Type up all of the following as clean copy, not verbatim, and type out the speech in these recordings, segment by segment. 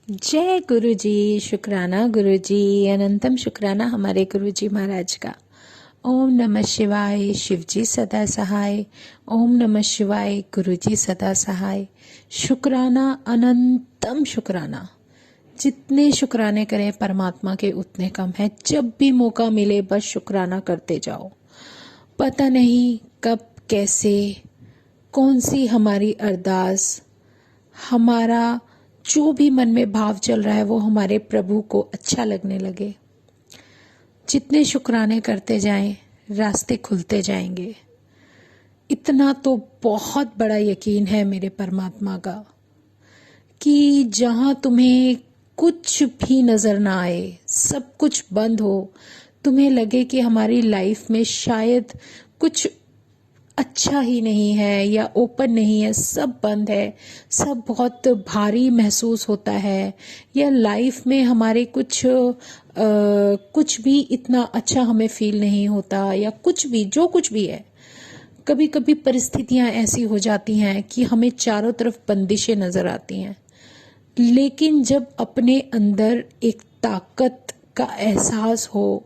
जय गुरु जी। शुक्राना गुरु जी, अनंतम शुक्राना हमारे गुरु जी महाराज का। ओम नमः शिवाय। शिव जी सदा सहाय। ओम नमः शिवाय। गुरु जी सदा सहाय। शुक्राना, अनंतम शुक्राना। जितने शुक्राने करें परमात्मा के उतने कम है। जब भी मौका मिले बस शुक्राना करते जाओ। पता नहीं कब कैसे कौन सी हमारी अरदास, हमारा जो भी मन में भाव चल रहा है वो हमारे प्रभु को अच्छा लगने लगे। जितने शुक्राने करते जाएं रास्ते खुलते जाएंगे। इतना तो बहुत बड़ा यकीन है मेरे परमात्मा का कि जहां तुम्हें कुछ भी नजर ना आए, सब कुछ बंद हो, तुम्हें लगे कि हमारी लाइफ में शायद कुछ अच्छा ही नहीं है या ओपन नहीं है, सब बंद है, सब बहुत भारी महसूस होता है, या लाइफ में हमारे कुछ भी इतना अच्छा हमें फील नहीं होता, या कुछ भी जो कुछ भी है। कभी कभी परिस्थितियां ऐसी हो जाती हैं कि हमें चारों तरफ बंदिशें नजर आती हैं, लेकिन जब अपने अंदर एक ताकत का एहसास हो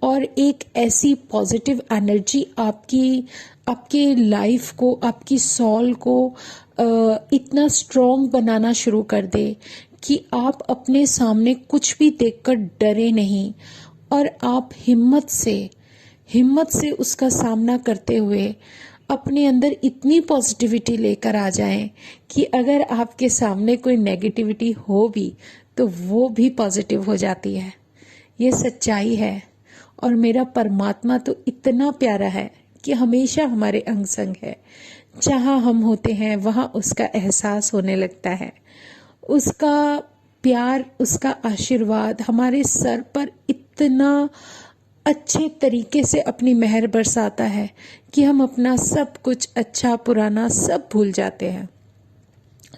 और एक ऐसी पॉजिटिव एनर्जी आपके लाइफ को, आपकी सोल को इतना स्ट्रॉन्ग बनाना शुरू कर दे कि आप अपने सामने कुछ भी देखकर डरे नहीं, और आप हिम्मत से उसका सामना करते हुए अपने अंदर इतनी पॉजिटिविटी लेकर आ जाएं कि अगर आपके सामने कोई नेगेटिविटी हो भी तो वो भी पॉजिटिव हो जाती है। ये सच्चाई है। और मेरा परमात्मा तो इतना प्यारा है कि हमेशा हमारे अंग संग है। जहाँ हम होते हैं वहाँ उसका एहसास होने लगता है। उसका प्यार, उसका आशीर्वाद हमारे सर पर इतना अच्छे तरीके से अपनी मेहर बरसाता है कि हम अपना सब कुछ अच्छा पुराना सब भूल जाते हैं।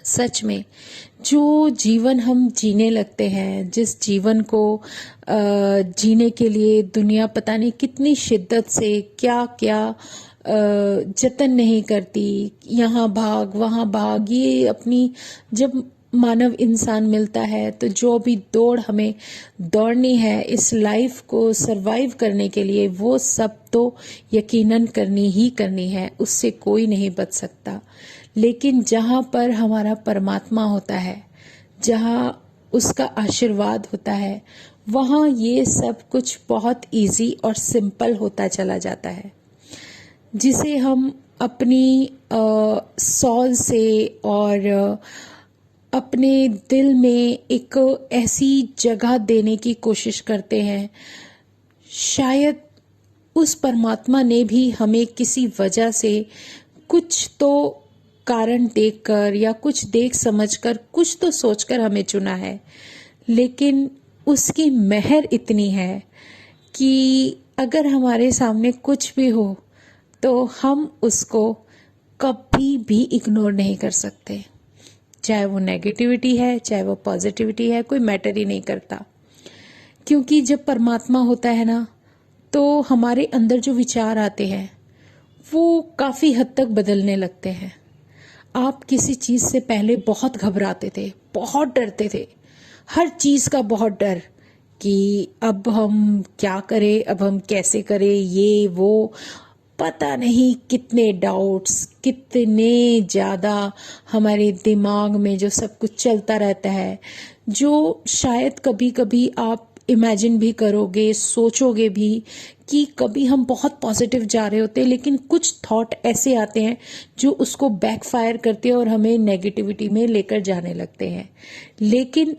सच में जो जीवन हम जीने लगते हैं, जिस जीवन को जीने के लिए दुनिया पता नहीं कितनी शिद्दत से क्या क्या जतन नहीं करती, यहाँ भाग वहाँ भाग, ये अपनी जब मानव इंसान मिलता है तो जो भी दौड़ हमें दौड़नी है इस लाइफ को सरवाइव करने के लिए, वो सब तो यकीनन करनी ही करनी है, उससे कोई नहीं बच सकता। लेकिन जहाँ पर हमारा परमात्मा होता है, जहाँ उसका आशीर्वाद होता है, वहाँ ये सब कुछ बहुत इजी और सिंपल होता चला जाता है, जिसे हम अपनी सॉल से और अपने दिल में एक ऐसी जगह देने की कोशिश करते हैं। शायद उस परमात्मा ने भी हमें किसी वजह से कुछ तो कारण देखकर या कुछ देख समझकर, कुछ तो सोचकर हमें चुना है, लेकिन उसकी मेहर इतनी है कि अगर हमारे सामने कुछ भी हो तो हम उसको कभी भी इग्नोर नहीं कर सकते। चाहे वो नेगेटिविटी है, चाहे वो पॉजिटिविटी है, कोई मैटर ही नहीं करता। क्योंकि जब परमात्मा होता है ना, तो हमारे अंदर जो विचार आते हैं वो काफ़ी हद तक बदलने लगते हैं। आप किसी चीज़ से पहले बहुत घबराते थे, बहुत डरते थे, हर चीज़ का बहुत डर कि अब हम क्या करें, अब हम कैसे करें, ये वो, पता नहीं कितने डाउट्स, कितने ज़्यादा हमारे दिमाग में जो सब कुछ चलता रहता है, जो शायद कभी कभी आप इमेजिन भी करोगे, सोचोगे भी कि कभी हम बहुत पॉजिटिव जा रहे होते हैं, लेकिन कुछ थॉट ऐसे आते हैं जो उसको बैकफायर करते हैं और हमें नेगेटिविटी में लेकर जाने लगते हैं। लेकिन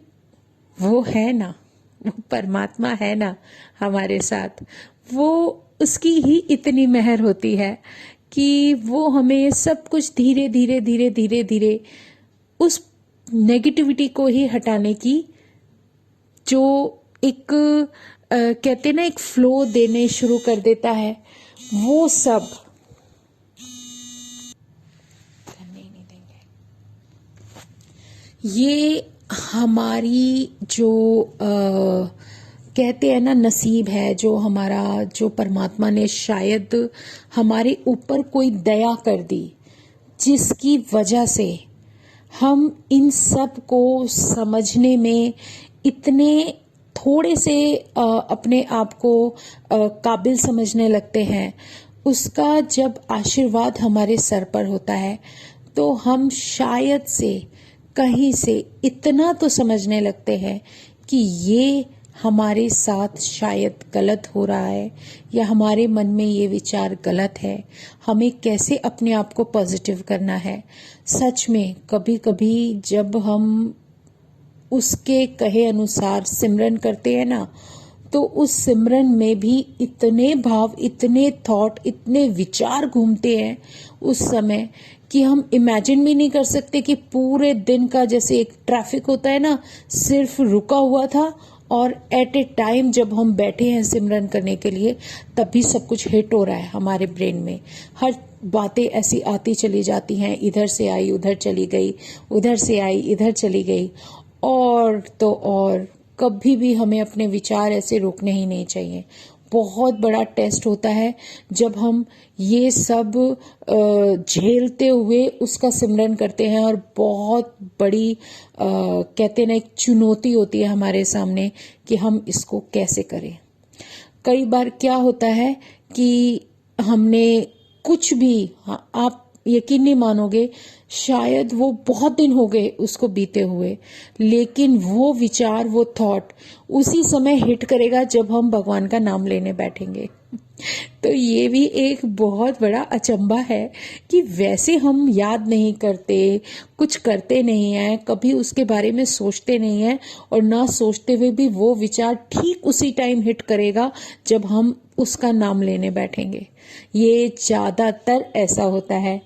वो है ना, वो परमात्मा है ना हमारे साथ, वो उसकी ही इतनी मेहर होती है कि वो हमें सब कुछ धीरे धीरे धीरे धीरे धीरे उस नेगेटिविटी को ही हटाने की जो एक कहते ना एक फ्लो देने शुरू कर देता है, वो सब करने ही नहीं देंगे। ये हमारी जो कहते हैं ना नसीब है, जो हमारा, जो परमात्मा ने शायद हमारे ऊपर कोई दया कर दी, जिसकी वजह से हम इन सब को समझने में इतने थोड़े से अपने आप को काबिल समझने लगते हैं। उसका जब आशीर्वाद हमारे सर पर होता है तो हम शायद से कहीं से इतना तो समझने लगते हैं कि ये हमारे साथ शायद गलत हो रहा है या हमारे मन में ये विचार गलत है, हमें कैसे अपने आप को पॉजिटिव करना है। सच में कभी कभी जब हम उसके कहे अनुसार सिमरन करते हैं ना, तो उस सिमरन में भी इतने भाव, इतने थॉट, इतने विचार घूमते हैं उस समय कि हम इमेजिन भी नहीं कर सकते कि पूरे दिन का जैसे एक ट्रैफिक होता है ना, सिर्फ रुका हुआ था और एट ए टाइम जब हम बैठे हैं सिमरन करने के लिए तब भी सब कुछ हिट हो रहा है हमारे ब्रेन में। हर बातें ऐसी आती चली जाती हैं, इधर से आई उधर चली गई, उधर से आई इधर चली गई। और तो और कभी भी हमें अपने विचार ऐसे रोकने ही नहीं चाहिए। बहुत बड़ा टेस्ट होता है जब हम ये सब झेलते हुए उसका सिमरन करते हैं, और बहुत बड़ी कहते हैं ना एक चुनौती होती है हमारे सामने कि हम इसको कैसे करें। कई बार क्या होता है कि हमने कुछ भी, हाँ, आप यकीन नहीं मानोगे, शायद वो बहुत दिन हो गए उसको बीते हुए, लेकिन वो विचार, वो थॉट उसी समय हिट करेगा जब हम भगवान का नाम लेने बैठेंगे। तो ये भी एक बहुत बड़ा अचंबा है कि वैसे हम याद नहीं करते, कुछ करते नहीं हैं, कभी उसके बारे में सोचते नहीं हैं, और ना सोचते हुए भी वो विचार ठीक उसी टाइम हिट करेगा जब हम उसका नाम लेने बैठेंगे। ये ज्यादातर ऐसा होता है।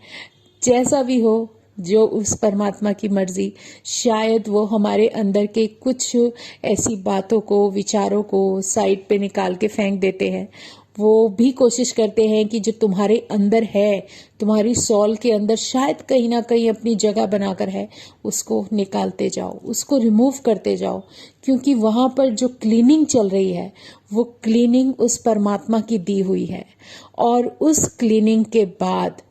जैसा भी हो, जो उस परमात्मा की मर्जी, शायद वो हमारे अंदर के कुछ ऐसी बातों को, विचारों को साइड पे निकाल के फेंक देते हैं। वो भी कोशिश करते हैं कि जो तुम्हारे अंदर है, तुम्हारी सॉल के अंदर शायद कहीं ना कहीं अपनी जगह बनाकर है, उसको निकालते जाओ, उसको रिमूव करते जाओ, क्योंकि वहां पर जो क्लीनिंग चल रही है वो क्लीनिंग उस परमात्मा की दी हुई है। और उस क्लीनिंग के बाद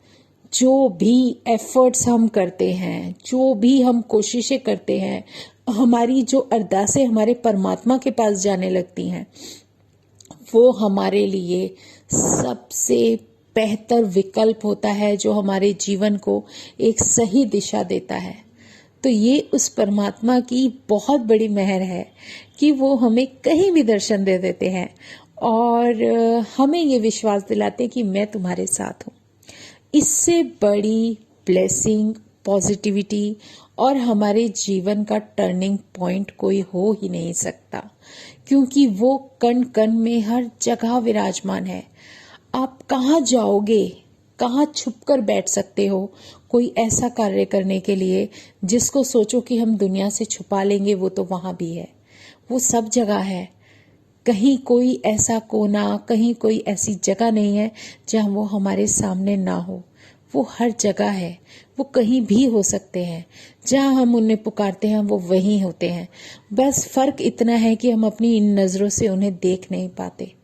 जो भी एफर्ट्स हम करते हैं, जो भी हम कोशिशें करते हैं, हमारी जो अरदासें हमारे परमात्मा के पास जाने लगती हैं, वो हमारे लिए सबसे बेहतर विकल्प होता है जो हमारे जीवन को एक सही दिशा देता है। तो ये उस परमात्मा की बहुत बड़ी मेहर है कि वो हमें कहीं भी दर्शन दे देते हैं और हमें ये विश्वास दिलाते हैं कि मैं तुम्हारे साथ हूँ। इससे बड़ी ब्लेसिंग, पॉजिटिविटी और हमारे जीवन का टर्निंग पॉइंट कोई हो ही नहीं सकता, क्योंकि वो कण कण में हर जगह विराजमान है। आप कहाँ जाओगे, कहाँ छुप कर बैठ सकते हो कोई ऐसा कार्य करने के लिए जिसको सोचो कि हम दुनिया से छुपा लेंगे, वो तो वहां भी है, वो सब जगह है। कहीं कोई ऐसा कोना, कहीं कोई ऐसी जगह नहीं है जहां वो हमारे सामने ना हो। वो हर जगह है, वो कहीं भी हो सकते हैं। जहां हम उन्हें पुकारते हैं वो वहीं होते हैं। बस फर्क इतना है कि हम अपनी इन नजरों से उन्हें देख नहीं पाते,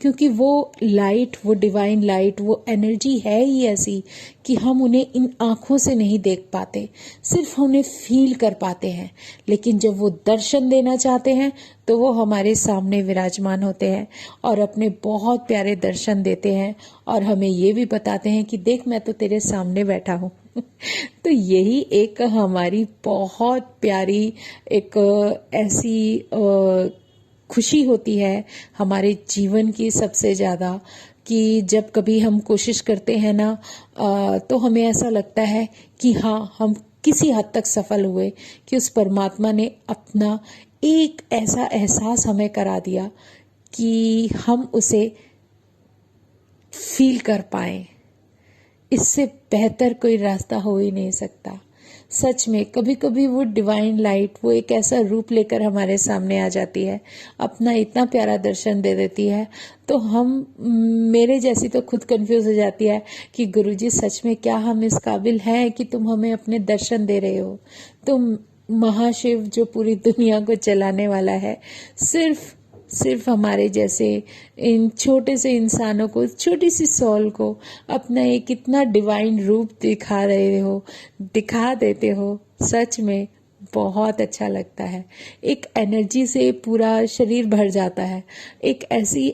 क्योंकि वो लाइट, वो डिवाइन लाइट, वो एनर्जी है ही ऐसी कि हम उन्हें इन आंखों से नहीं देख पाते, सिर्फ उन्हें फील कर पाते हैं। लेकिन जब वो दर्शन देना चाहते हैं तो वो हमारे सामने विराजमान होते हैं और अपने बहुत प्यारे दर्शन देते हैं और हमें ये भी बताते हैं कि देख, मैं तो तेरे सामने बैठा हूँ। तो यही एक हमारी बहुत प्यारी एक ऐसी खुशी होती है हमारे जीवन की सबसे ज्यादा, कि जब कभी हम कोशिश करते हैं ना, तो हमें ऐसा लगता है कि हाँ, हम किसी हद तक सफल हुए, कि उस परमात्मा ने अपना एक ऐसा एहसास हमें करा दिया कि हम उसे फील कर पाए। इससे बेहतर कोई रास्ता हो ही नहीं सकता। सच में कभी कभी वो डिवाइन लाइट, वो एक ऐसा रूप लेकर हमारे सामने आ जाती है, अपना इतना प्यारा दर्शन दे देती है, तो हम, मेरे जैसी तो खुद कंफ्यूज हो जाती है कि गुरुजी सच में क्या हम इस काबिल हैं कि तुम हमें अपने दर्शन दे रहे हो। तुम महाशिव जो पूरी दुनिया को चलाने वाला है, सिर्फ सिर्फ हमारे जैसे इन छोटे से इंसानों को, छोटी सी सोल को अपना एक इतना डिवाइन रूप दिखा देते हो। सच में बहुत अच्छा लगता है। एक एनर्जी से पूरा शरीर भर जाता है। एक ऐसी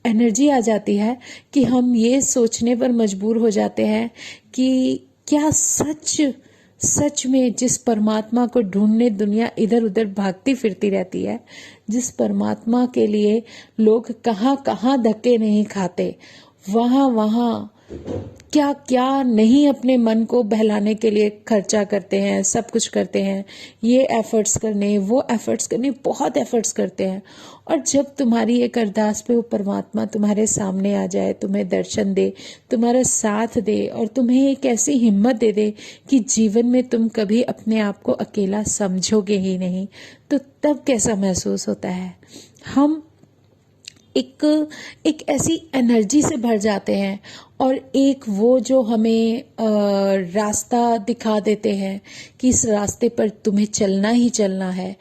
एनर्जी आ जाती है कि हम ये सोचने पर मजबूर हो जाते हैं कि क्या सच में जिस परमात्मा को ढूंढने दुनिया इधर उधर भागती फिरती रहती है, जिस परमात्मा के लिए लोग कहाँ कहाँ धक्के नहीं खाते, वहाँ वहाँ क्या क्या नहीं अपने मन को बहलाने के लिए खर्चा करते हैं, सब कुछ करते हैं। ये एफर्ट्स करने, वो एफर्ट्स करने, बहुत एफर्ट्स करते हैं। और जब तुम्हारी एक अरदास पे वो परमात्मा तुम्हारे सामने आ जाए, तुम्हें दर्शन दे, तुम्हारा साथ दे और तुम्हें एक ऐसी हिम्मत दे दे कि जीवन में तुम कभी अपने आप को अकेला समझोगे ही नहीं, तो तब कैसा महसूस होता है। हम एक ऐसी एनर्जी से भर जाते हैं और एक वो जो हमें रास्ता दिखा देते हैं कि इस रास्ते पर तुम्हें चलना ही चलना है।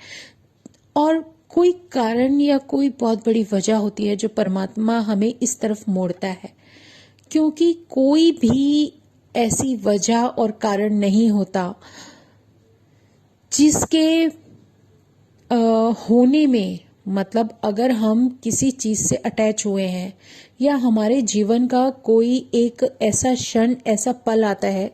और कोई कारण या कोई बहुत बड़ी वजह होती है जो परमात्मा हमें इस तरफ मोड़ता है, क्योंकि कोई भी ऐसी वजह और कारण नहीं होता जिसके होने में, मतलब अगर हम किसी चीज से अटैच हुए हैं या हमारे जीवन का कोई एक ऐसा क्षण, ऐसा पल आता है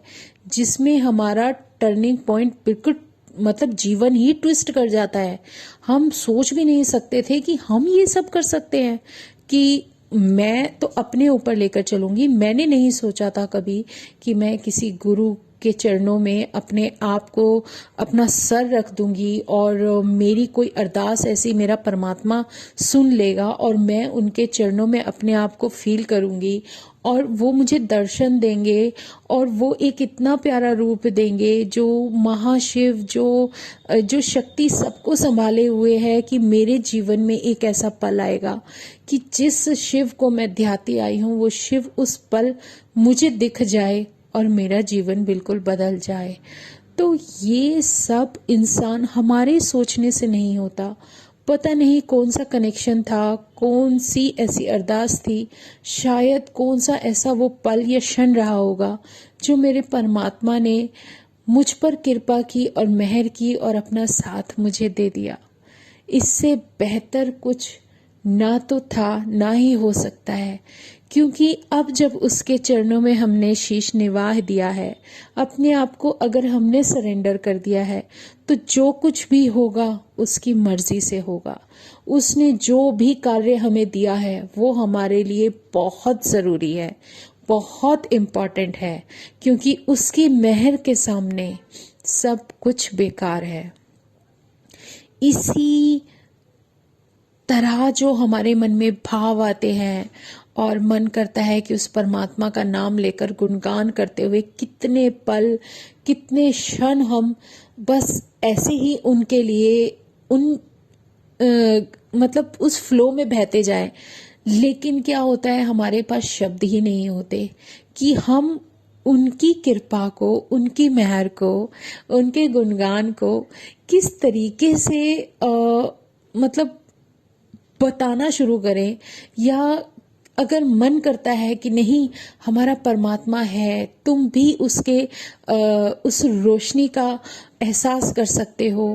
जिसमें हमारा टर्निंग पॉइंट बिल्कुल, मतलब जीवन ही ट्विस्ट कर जाता है। हम सोच भी नहीं सकते थे कि हम ये सब कर सकते हैं, कि मैं तो अपने ऊपर लेकर चलूंगी। मैंने नहीं सोचा था कभी कि मैं किसी गुरु के चरणों में अपने आप को, अपना सर रख दूंगी और मेरी कोई अरदास ऐसी मेरा परमात्मा सुन लेगा और मैं उनके चरणों में अपने आप को फील करूंगी और वो मुझे दर्शन देंगे और वो एक इतना प्यारा रूप देंगे जो महाशिव, जो शक्ति सबको संभाले हुए है, कि मेरे जीवन में एक ऐसा पल आएगा कि जिस शिव को मैं ध्याती आई हूँ वो शिव उस पल मुझे दिख जाए और मेरा जीवन बिल्कुल बदल जाए। तो ये सब इंसान हमारे सोचने से नहीं होता। पता नहीं कौन सा कनेक्शन था, कौन सी ऐसी अरदास थी, शायद कौन सा ऐसा वो पल या क्षण रहा होगा जो मेरे परमात्मा ने मुझ पर कृपा की और मेहर की और अपना साथ मुझे दे दिया। इससे बेहतर कुछ ना तो था ना ही हो सकता है, क्योंकि अब जब उसके चरणों में हमने शीश निवाह दिया है, अपने आप को अगर हमने सरेंडर कर दिया है, तो जो कुछ भी होगा उसकी मर्जी से होगा। उसने जो भी कार्य हमें दिया है वो हमारे लिए बहुत ज़रूरी है, बहुत इम्पॉर्टेंट है, क्योंकि उसकी मेहर के सामने सब कुछ बेकार है। इसी तरह जो हमारे मन में भाव आते हैं और मन करता है कि उस परमात्मा का नाम लेकर गुणगान करते हुए कितने पल, कितने क्षण हम बस ऐसे ही उनके लिए मतलब उस फ्लो में बहते जाएं। लेकिन क्या होता है, हमारे पास शब्द ही नहीं होते कि हम उनकी कृपा को, उनकी मेहर को, उनके गुणगान को किस तरीके से मतलब बताना शुरू करें। या अगर मन करता है कि नहीं, हमारा परमात्मा है, तुम भी उसके उस रोशनी का एहसास कर सकते हो।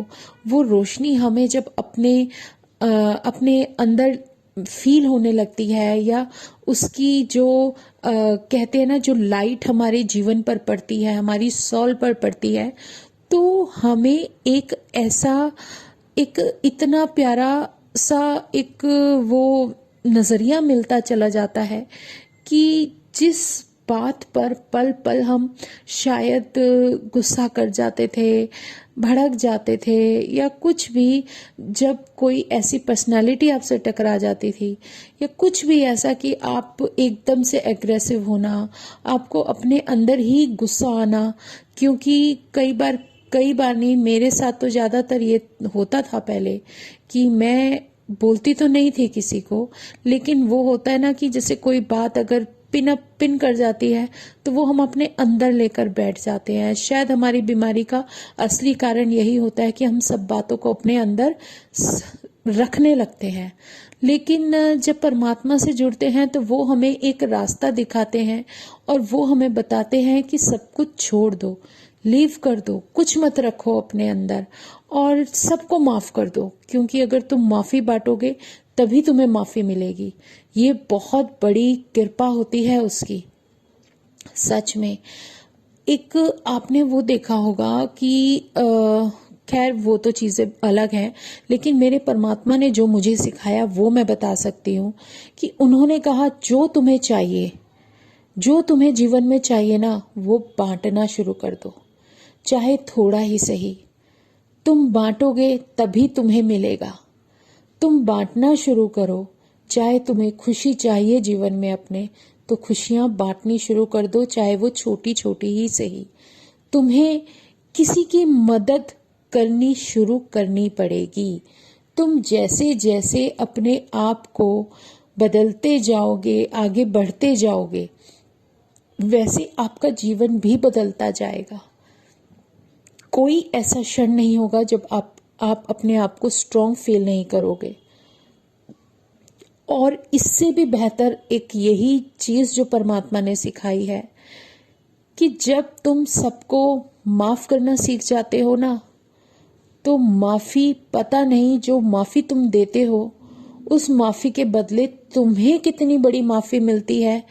वो रोशनी हमें जब अपने अंदर फील होने लगती है, या उसकी जो कहते हैं ना, जो लाइट हमारे जीवन पर पड़ती है, हमारी सोल पर पड़ती है, तो हमें एक ऐसा, एक इतना प्यारा सा एक वो नजरिया मिलता चला जाता है कि जिस बात पर पल पल हम शायद गुस्सा कर जाते थे, भड़क जाते थे, या कुछ भी, जब कोई ऐसी पर्सनालिटी आपसे टकरा जाती थी, या कुछ भी ऐसा कि आप एकदम से एग्रेसिव होना, आपको अपने अंदर ही गुस्सा आना, क्योंकि कई बार नहीं, मेरे साथ तो ज़्यादातर ये होता था पहले कि मैं बोलती तो नहीं थी किसी को, लेकिन वो होता है ना कि जैसे कोई बात अगर पिन कर जाती है तो वो हम अपने अंदर लेकर बैठ जाते हैं। शायद हमारी बीमारी का असली कारण यही होता है कि हम सब बातों को अपने अंदर रखने लगते हैं। लेकिन जब परमात्मा से जुड़ते हैं तो वो हमें एक रास्ता दिखाते हैं और वो हमें बताते हैं कि सब कुछ छोड़ दो, लीव कर दो, कुछ मत रखो अपने अंदर और सबको माफ कर दो, क्योंकि अगर तुम माफी बांटोगे तभी तुम्हें माफी मिलेगी। ये बहुत बड़ी कृपा होती है उसकी। सच में एक आपने वो देखा होगा कि खैर वो तो चीज़ें अलग हैं, लेकिन मेरे परमात्मा ने जो मुझे सिखाया वो मैं बता सकती हूँ कि उन्होंने कहा जो तुम्हें चाहिए, जो तुम्हें जीवन में चाहिए ना, वो बांटना शुरू कर दो, चाहे थोड़ा ही सही। तुम बांटोगे तभी तुम्हें मिलेगा। तुम बांटना शुरू करो। चाहे तुम्हें खुशी चाहिए जीवन में अपने, तो खुशियां बांटनी शुरू कर दो, चाहे वो छोटी छोटी ही सही। तुम्हें किसी की मदद करनी शुरू करनी पड़ेगी। तुम जैसे जैसे अपने आप को बदलते जाओगे, आगे बढ़ते जाओगे, वैसे आपका जीवन भी बदलता जाएगा। कोई ऐसा क्षण नहीं होगा जब आप अपने आप को स्ट्रांग फील नहीं करोगे। और इससे भी बेहतर एक यही चीज जो परमात्मा ने सिखाई है कि जब तुम सबको माफ करना सीख जाते हो ना, तो माफी, पता नहीं जो माफी तुम देते हो उस माफी के बदले तुम्हें कितनी बड़ी माफी मिलती है,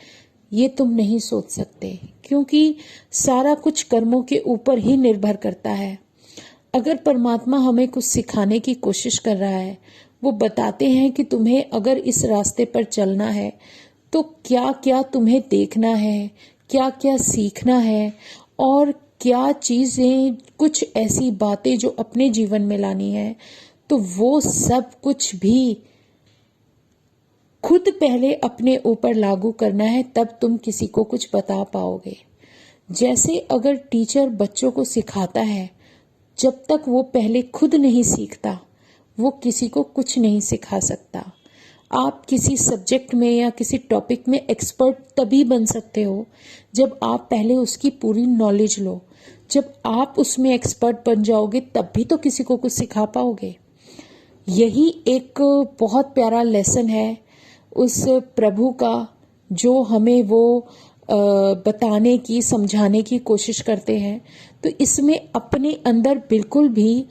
ये तुम नहीं सोच सकते, क्योंकि सारा कुछ कर्मों के ऊपर ही निर्भर करता है। अगर परमात्मा हमें कुछ सिखाने की कोशिश कर रहा है, वो बताते हैं कि तुम्हें अगर इस रास्ते पर चलना है तो क्या क्या तुम्हें देखना है, क्या क्या सीखना है और क्या चीजें, कुछ ऐसी बातें जो अपने जीवन में लानी है, तो वो सब कुछ भी खुद पहले अपने ऊपर लागू करना है, तब तुम किसी को कुछ बता पाओगे। जैसे अगर टीचर बच्चों को सिखाता है, जब तक वो पहले खुद नहीं सीखता वो किसी को कुछ नहीं सिखा सकता। आप किसी सब्जेक्ट में या किसी टॉपिक में एक्सपर्ट तभी बन सकते हो जब आप पहले उसकी पूरी नॉलेज लो। जब आप उसमें एक्सपर्ट बन जाओगे तब भी तो किसी को कुछ सिखा पाओगे। यही एक बहुत प्यारा लेसन है उस प्रभु का, जो हमें वो बताने की, समझाने की कोशिश करते हैं। तो इसमें अपने अंदर बिल्कुल भी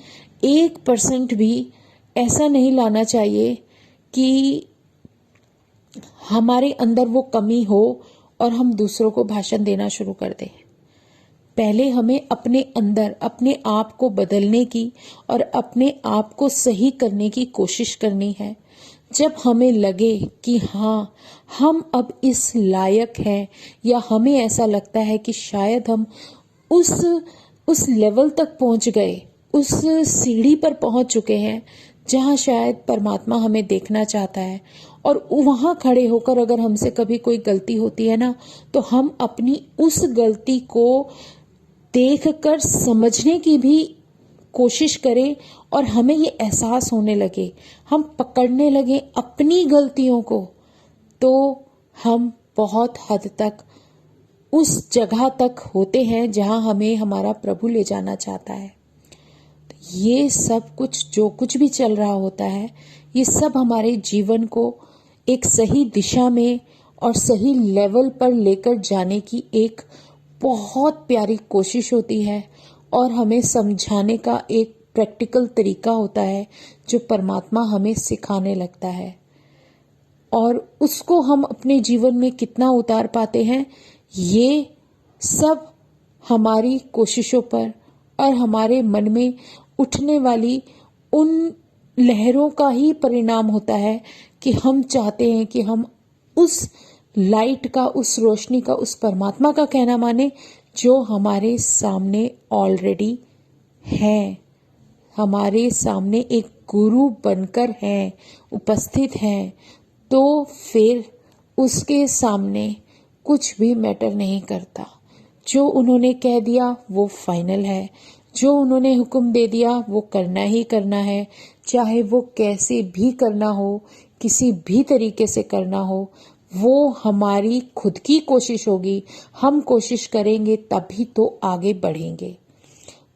1% भी ऐसा नहीं लाना चाहिए कि हमारे अंदर वो कमी हो और हम दूसरों को भाषण देना शुरू कर दें। पहले हमें अपने अंदर अपने आप को बदलने की और अपने आप को सही करने की कोशिश करनी है। जब हमें लगे कि हाँ, हम अब इस लायक हैं, या हमें ऐसा लगता है कि शायद हम उस लेवल तक पहुंच गए, उस सीढ़ी पर पहुंच चुके हैं जहां शायद परमात्मा हमें देखना चाहता है, और वहां खड़े होकर अगर हमसे कभी कोई गलती होती है ना, तो हम अपनी उस गलती को देखकर समझने की भी कोशिश करें और हमें ये एहसास होने लगे, हम पकड़ने लगे अपनी गलतियों को, तो हम बहुत हद तक उस जगह तक होते हैं जहां हमें हमारा प्रभु ले जाना चाहता है। तो ये सब कुछ, जो कुछ भी चल रहा होता है, ये सब हमारे जीवन को एक सही दिशा में और सही लेवल पर लेकर जाने की एक बहुत प्यारी कोशिश होती है, और हमें समझाने का एक प्रैक्टिकल तरीका होता है जो परमात्मा हमें सिखाने लगता है। और उसको हम अपने जीवन में कितना उतार पाते हैं, ये सब हमारी कोशिशों पर और हमारे मन में उठने वाली उन लहरों का ही परिणाम होता है कि हम चाहते हैं कि हम उस लाइट का, उस रोशनी का, उस परमात्मा का कहना माने जो हमारे सामने ऑलरेडी है, हमारे सामने एक गुरु बनकर है, उपस्थित हैं। तो फिर उसके सामने कुछ भी मैटर नहीं करता। जो उन्होंने कह दिया वो फाइनल है, जो उन्होंने हुक्म दे दिया वो करना ही करना है, चाहे वो कैसे भी करना हो, किसी भी तरीके से करना हो। वो हमारी खुद की कोशिश होगी, हम कोशिश करेंगे तभी तो आगे बढ़ेंगे।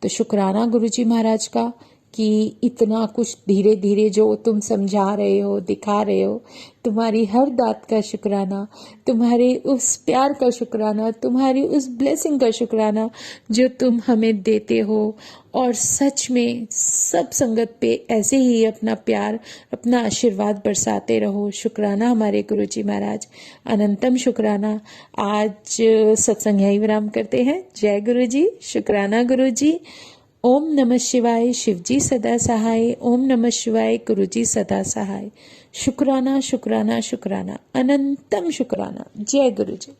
तो शुक्राना गुरुजी महाराज का कि इतना कुछ धीरे धीरे जो तुम समझा रहे हो, दिखा रहे हो, तुम्हारी हर बात का शुक्राना, तुम्हारे उस प्यार का शुक्राना, तुम्हारी उस ब्लेसिंग का शुक्राना जो तुम हमें देते हो। और सच में सब संगत पे ऐसे ही अपना प्यार, अपना आशीर्वाद बरसाते रहो। शुक्राना हमारे गुरुजी महाराज, अनंतम शुक्राना। आज सत्संग यहीं विराम करते हैं। जय गुरुजी, शुक्राना गुरुजी। ओम नमः शिवाय, शिवजी सदा सहाय। ओम नमः शिवाय, गुरुजी सदा सहाय। शुक्राना शुक्राना शुक्राना, अनंतम शुक्राना। जय गुरुजी।